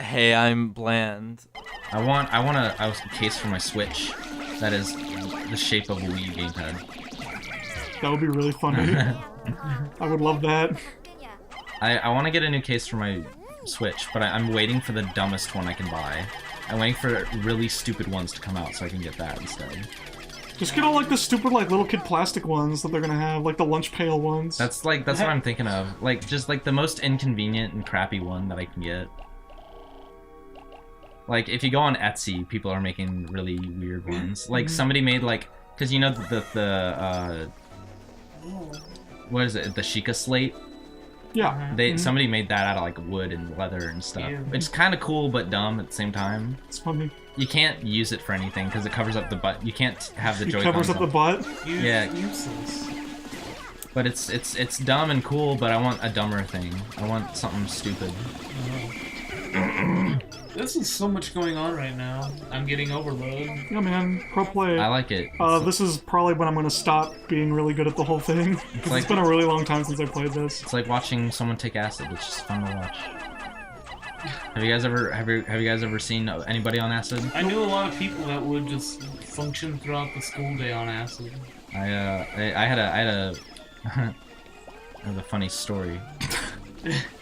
Hey, I'm bland. I want a case for my Switch that is the shape of a Wii gamepad. That would be really funny. I would love that. I want to get a new case for my Switch, but I'm waiting for the dumbest one I can buy. I'm waiting for really stupid ones to come out so I can get that instead. Just get all like the stupid like little kid plastic ones that they're gonna have, like the lunch pail ones. That's what I'm thinking of. Like just like the most inconvenient and crappy one that I can get. Like if you go on Etsy, people are making really weird ones. Like somebody made like, cause you know what is it? The Sheikah slate. Yeah. Somebody made that out of like wood and leather and stuff. Yeah. It's kind of cool but dumb at the same time. It's funny. You can't use it for anything because it covers up the butt. You can't have the Joy-Cons. It covers up the butt. Yeah. Useless. But it's dumb and cool. But I want a dumber thing. I want something stupid. This is so much going on right now. I'm getting overloaded. Yeah, man. Pro play. I like it. This is probably when I'm gonna stop being really good at the whole thing. Because it's been a really long time since I played this. It's like watching someone take acid. It's just fun to watch. Have you guys ever seen anybody on acid? I knew a lot of people that would just function throughout the school day on acid. I had a I have a funny story.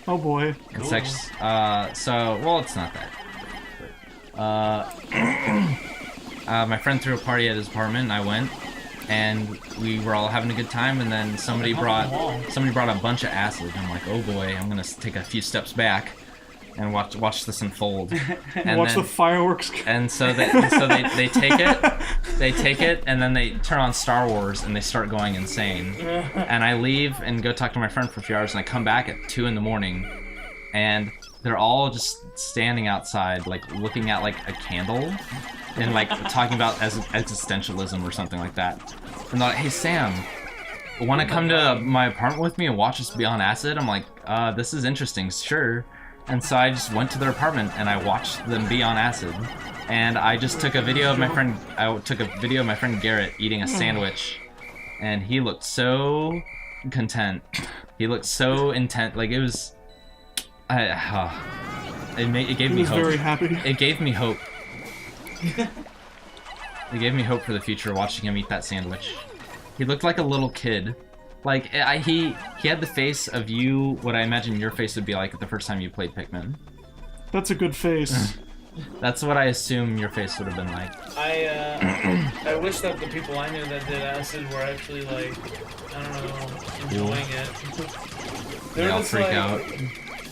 Oh boy. Cool. It's actually, well, it's not that. My friend threw a party at his apartment, and I went, and we were all having a good time, and then somebody brought a bunch of acid. I'm like, oh boy, I'm gonna take a few steps back and watch this unfold. And watch the fireworks. And so they take it, and then they turn on Star Wars, and they start going insane. And I leave and go talk to my friend for a few hours, and I come back at 2 in the morning, and they're all just standing outside, like looking at like a candle, and like talking about existentialism or something like that. And they're like, "Hey Sam, want to come to my apartment with me and watch us be on acid?" I'm like, "This is interesting, sure." And so I just went to their apartment and I watched them be on acid. And I just took a video of my friend. I took a video of my friend Garrett eating a sandwich, and he looked so content. He looked so intent. Like it was. It gave me hope. Very happy. It gave me hope. It gave me hope for the future watching him eat that sandwich. He looked like a little kid. Like he had the face of you, what I imagine your face would be like the first time you played Pikmin. That's a good face. That's what I assume your face would have been like. I wish that the people I knew that did acid were actually like, I don't know, enjoying it. They all freak out.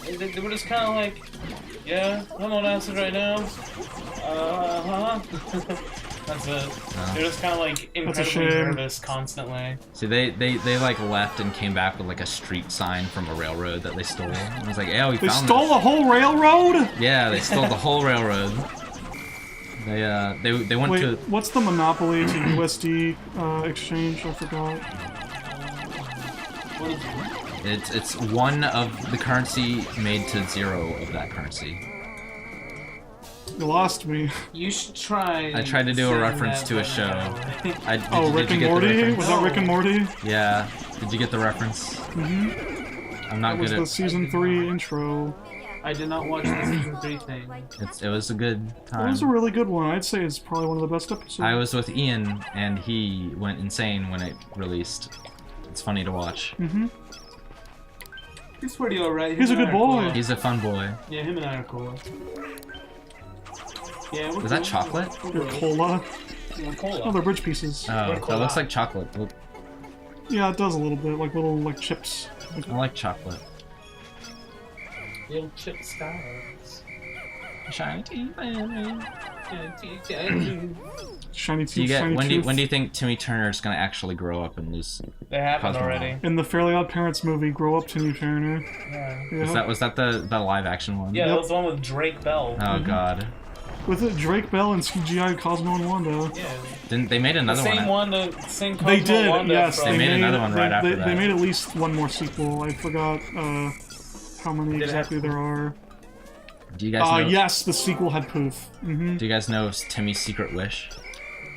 They were just kind of like, yeah, I'm on acid right now. That's it. They're just kind of like incredibly nervous constantly. See, they like left and came back with like a street sign from a railroad that they stole. And it was like, yeah, we found stole this. the whole railroad? Yeah, they stole the whole railroad. They went to. What's the monopoly to USD exchange? I forgot. What is it? It's one of the currency made to 0 of that currency. You lost me. You should try. I tried to do a reference to a show. Rick and Morty? Was that Rick and Morty? Yeah. Did you get the reference? Mm-hmm. I'm not good at. That was the season 3 intro. I did not watch the season 3 thing. It was a good time. It was a really good one. I'd say it's probably one of the best episodes. I was with Ian, and he went insane when it released. It's funny to watch. Mm-hmm. He's pretty alright. He's a good boy. Cool. He's a fun boy. Yeah, him and I are cool. Yeah, was that chocolate? Cola. Yeah, cola. Oh, they're bridge pieces. Oh, that looks like chocolate. Yeah, it does a little bit, like little chips. I like chocolate. Little chip stars. Shiny teeth. Shiny teeth. When do you think Timmy Turner's gonna actually grow up and lose? They happened already. In the Fairly Odd Parents movie, Grow Up Timmy Turner. Yeah. Was that the live action one? Yeah, that was the one with Drake Bell. Oh god. With it, Drake Bell and CGI Cosmo and Wanda. Yeah. They made another same one. Same Cosmo They did, Wanda yes. They made another one right after that. They made at least one more sequel. I forgot how many exactly there are. Do you guys know? Yes, the sequel had poof. Mm-hmm. Do you guys know Timmy's Secret Wish?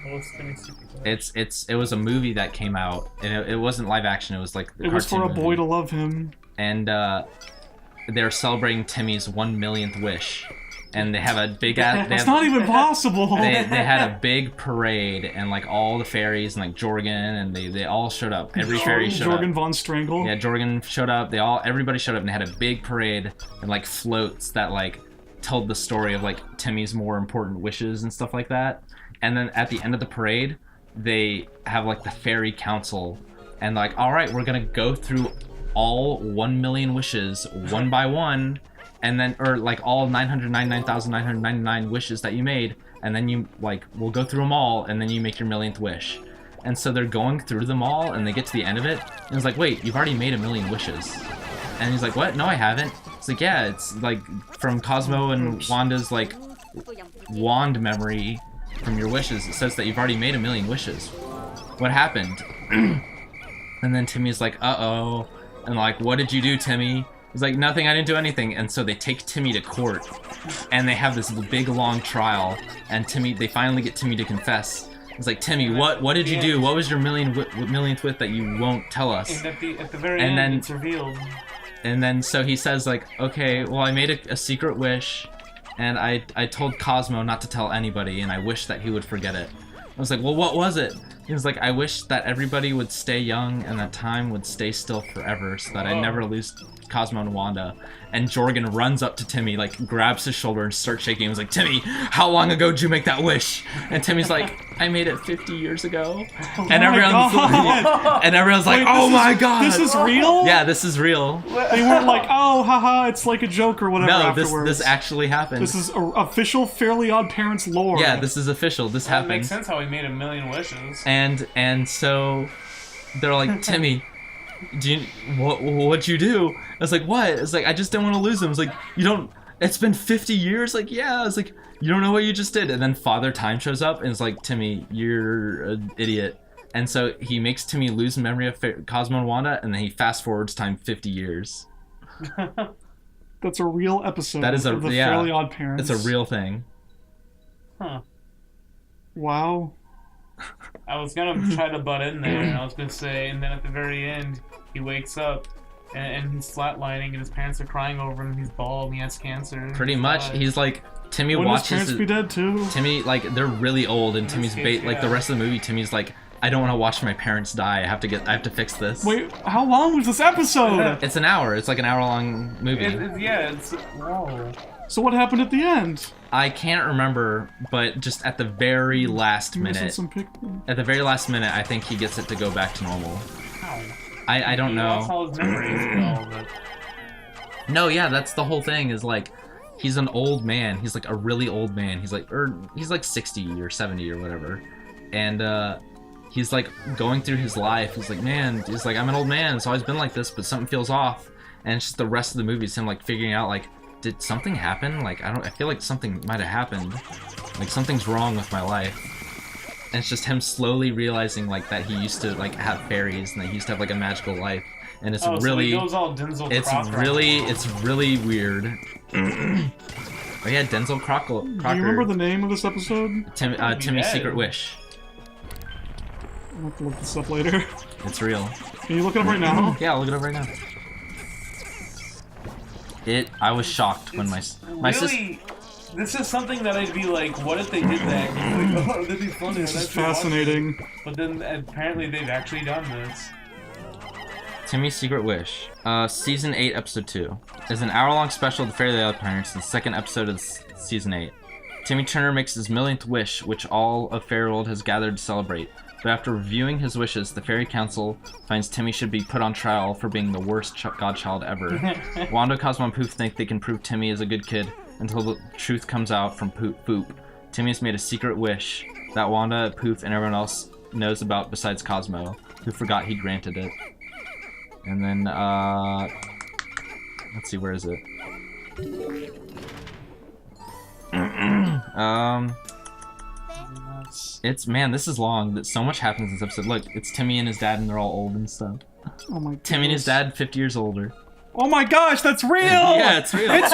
What's Timmy's Secret Wish? It was a movie that came out, and it wasn't live action. It was like it was for a boy to love him. And they were celebrating Timmy's 1 millionth wish, and they have a big ass. That's not even possible. They had a big parade, and like all the fairies and like Jorgen, and they all showed up. Every fairy showed up. Jorgen von Strangle. Yeah, Jorgen showed up. Everybody showed up, and they had a big parade and like floats that like told the story of like Timmy's more important wishes and stuff like that. And then at the end of the parade, they have like the fairy council, and like, all right, we're gonna go through all 1,000,000 wishes one by one, and then, or like all 999,999 wishes that you made, and then you like, we'll go through them all, and then you make your 1,000,000th wish. And so they're going through them all, and they get to the end of it, and it's like, wait, you've already made 1,000,000 wishes. And he's like, what? No, I haven't. It's like, yeah, it's like from Cosmo and Wanda's like wand memory from your wishes. It says that you've already made 1,000,000 wishes. What happened? And then Timmy's like, uh-oh. And like, what did you do, Timmy? He's like, nothing, I didn't do anything. And so they take Timmy to court, and they have this big long trial, and they finally get Timmy to confess. It's like, Timmy, what did you do? What was your millionth wish that you won't tell us? And at the very end, it's revealed. And then so he says like, okay, well, I made a secret wish, and I told Cosmo not to tell anybody, and I wish that he would forget it. I was like, well, what was it? He was like, I wish that everybody would stay young and that time would stay still forever, so that I never lose Cosmo and Wanda. And Jorgen runs up to Timmy, like grabs his shoulder and starts shaking. He was like, Timmy, how long ago did you make that wish? And Timmy's like, I made it 50 years ago. And everyone's like, oh my god. This is real? Yeah, this is real. They weren't like, oh, haha, it's like a joke or whatever afterwards. This actually happened. This is official Fairly Odd Parents lore. Yeah, this is official. This happened. It makes sense how he made 1,000,000 wishes. And so they're like, Timmy, what'd you do? I was like, what? It's like, I just don't want to lose him. It's like, it's been 50 years? Like, yeah. It's like, you don't know what you just did. And then Father Time shows up and it's like, Timmy, you're an idiot. And so he makes Timmy lose memory of Cosmo and Wanda, and then he fast forwards time 50 years. That's a real episode of the Fairly Odd Parents. It's a real thing. Huh. Wow. I was gonna try to butt in there, and I was gonna say, and then at the very end, he wakes up, and he's flatlining, and his parents are crying over him, he's bald, and he has cancer. Pretty much, he's like, Timmy Wouldn't watches... his parents be dead too? Timmy, like, they're really old, and Timmy's like, the rest of the movie, Timmy's like, I don't want to watch my parents die, I have to fix this. Wait, how long was this episode? It's an hour, it's like an hour-long movie. Whoa. So what happened at the end? I can't remember, but just at the very last minute, at the very last minute, I think he gets it to go back to normal. How? I don't know. Lost all his memories, but... No, yeah, that's the whole thing. Is like, he's an old man. He's like a really old man. He's like 60 or 70 or whatever, and he's like going through his life. He's like, man, he's like, I'm an old man. It's always been like this, but something feels off. And it's just the rest of the movie is him like figuring out like, did something happen? Like, I feel like something might have happened. Like, something's wrong with my life. And it's just him slowly realizing, like, that he used to, like, have fairies and that he used to have, like, a magical life. And it's really... So he goes all Denzel it's really weird. Oh, yeah, Denzel Crocker. Do you remember the name of this episode? Timmy's Secret Wish. I'll have to look this up later. It's real. Can you look it up right now? Yeah, I'll look it up right now. I was shocked when my sister... This is something that I'd be like, what if they did that? Like, oh, that'd be funny. This is fascinating. But then apparently they've actually done this. Timmy's Secret Wish. Season 8, Episode 2. Is an hour-long special of the Fairly Odd Parents, the second episode of Season 8. Timmy Turner makes his millionth wish, which all of Fairyworld has gathered to celebrate. But after reviewing his wishes, the Fairy Council finds Timmy should be put on trial for being the worst godchild ever. Wanda, Cosmo, and Poof think they can prove Timmy is a good kid until the truth comes out from Poop. Timmy has made a secret wish that Wanda, Poof, and everyone else knows about besides Cosmo, who forgot he granted it. And then, let's see, where is it? Man, this is long. So much happens in this episode. Look, it's Timmy and his dad, and they're all old and stuff. Oh my goodness. Timmy and his dad, 50 years older. Oh my gosh, that's real! Yeah, it's real. It's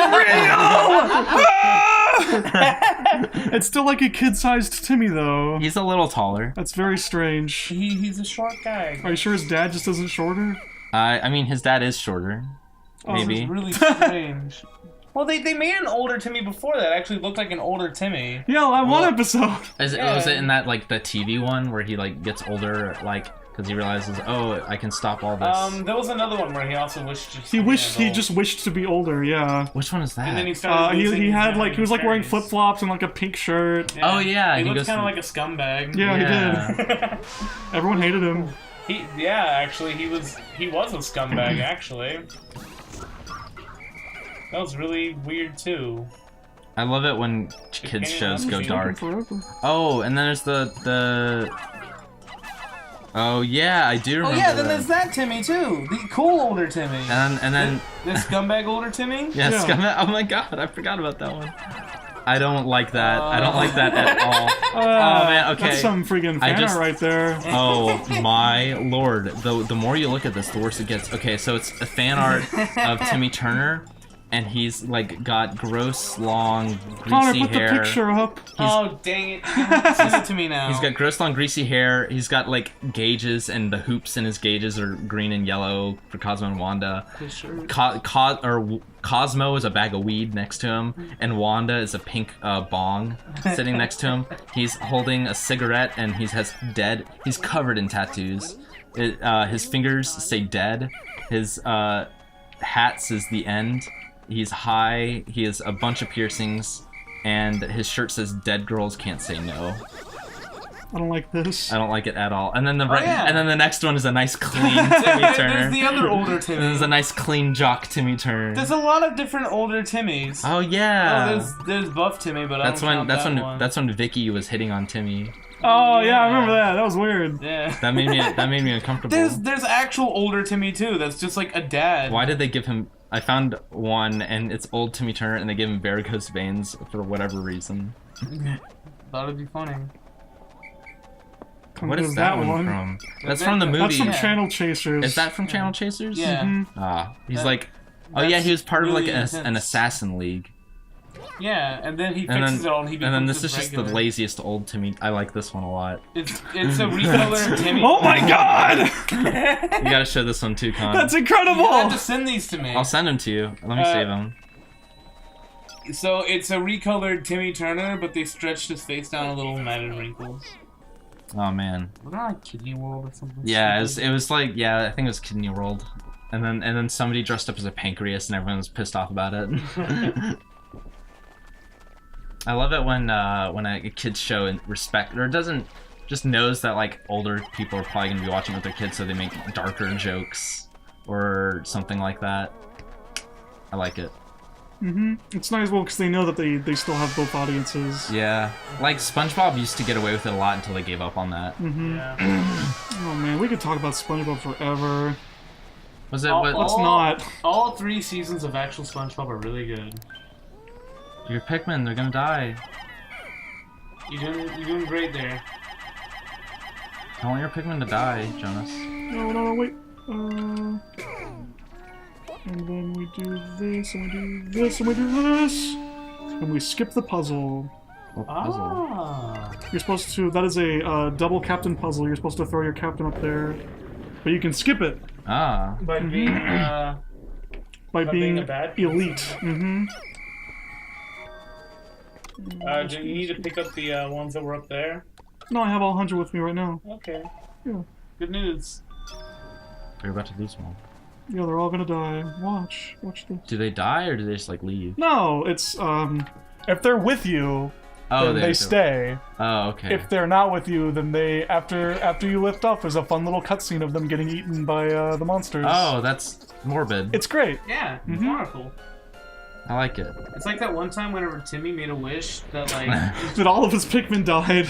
real! It's still like a kid-sized Timmy, though. He's a little taller. That's very strange. He's a short guy. Are you sure his dad just isn't shorter? I mean, his dad is shorter. Maybe. It's really strange. Well, they made an older Timmy before that. Actually looked like an older Timmy. Yeah, that one episode. Was it in that like the TV one where he like gets older, like because he realizes, oh, I can stop all this. There was another one where he also wished. He just wished to be older. Yeah. Which one is that? And then he started. He had like he was like wearing fairies. flip flops and like a pink shirt. Yeah. Oh yeah, he looks goes kind of through- like a scumbag. Yeah, he did. Everyone hated him. Actually, he was a scumbag. Actually, that was really weird too. I love it when kids shows go dark. Forever. Oh, and then there's the. Oh yeah, I do remember. Oh yeah, then there's that Timmy too, the cool older Timmy. And then the scumbag older Timmy. yeah, Yeah. Scumbag. Oh my god, I forgot about that one. I don't like that. I don't like that at all. Oh man, okay. That's some freaking fan art right there. Oh my lord. The more you look at this, the worse it gets. Okay, so it's a fan art of Timmy Turner, and he's like got gross, long, Connor, greasy put hair. the picture up. Oh dang it! Send it to me now. He's got gross, long, greasy hair. He's got like gauges, and the hoops in his gauges are green and yellow for Cosmo and Wanda. Cosmo is a bag of weed next to him, and Wanda is a pink bong sitting next to him. He's holding a cigarette, and has dead. He's covered in tattoos. His fingers say dead. His hat says the end. He's high. He has a bunch of piercings, and his shirt says "Dead girls can't say no." I don't like this. I don't like it at all. And then the yeah. and then the next one is a nice clean Timmy Turner. There's the other older Timmy. There's a nice clean jock Timmy Turner. There's a lot of different older Timmys. Oh yeah. Oh, there's buff Timmy, but that's I don't count when that one. Vicky was hitting on Timmy. Oh yeah, I remember that. That was weird. Yeah. That made me uncomfortable. There's actual older Timmy too. That's just like a dad. Why did they give him? I found one, and it's old Timmy Turner, and they gave him varicose veins for whatever reason. Thought it'd be funny. What is that one from? That's from the movie. That's from Yeah. Channel Chasers. Is that from Channel Chasers? Yeah. He's That- like, oh yeah, he was part of like really an intense. assassin league. Yeah, and then he And fixes then, it all, and he becomes and then this is just just the regular. laziest old Timmy. I like this one a lot. It's a recolored Timmy. Oh my god! You gotta show this one too, Con. That's You incredible! have to send these to me. I'll send them to you. Let me save them. So it's a recolored Timmy Turner, but they stretched his face down a little and added wrinkles. Oh man. Was that like Kidney World or something? Yeah, stupid? it was like, yeah, I think it was Kidney World. And then somebody dressed up as a pancreas, and everyone was pissed off about it. I love it when a kids show in respect, or doesn't, just knows that like older people are probably gonna be watching with their kids, so they make darker jokes or something like that. I like it. It's nice, well, because they know that they still have both audiences. Yeah, like SpongeBob used to get away with it a lot until they gave up on that. Yeah. Oh man, we could talk about SpongeBob forever. Was it? Let's not. All 3 seasons of actual SpongeBob are really good. Your Pikmin, they're gonna die. You're doing great there. I don't want your Pikmin to die, Jonas. No, wait. And then we do this, and we do this, and we do this. And we skip the puzzle. What puzzle? Ah. You're supposed to, that is a double captain puzzle. You're supposed to throw your captain up there. But you can skip it Ah. By being, by being a bad elite. do you need to pick up the ones that were up there? No, I have all 100 with me right now. Okay. Yeah. Good news. You're about to lose one. Yeah, they're all gonna die. Watch this. Do they die or do they just like leave? No, it's, if they're with you, Oh, then they stay. Oh, okay. If they're not with you, then they, after you lift off, there's a fun little cutscene of them getting eaten by, the monsters. Oh, that's morbid. It's great. Yeah, it's wonderful. I like it. It's like that one time whenever Timmy made a wish that like That all of his Pikmin died.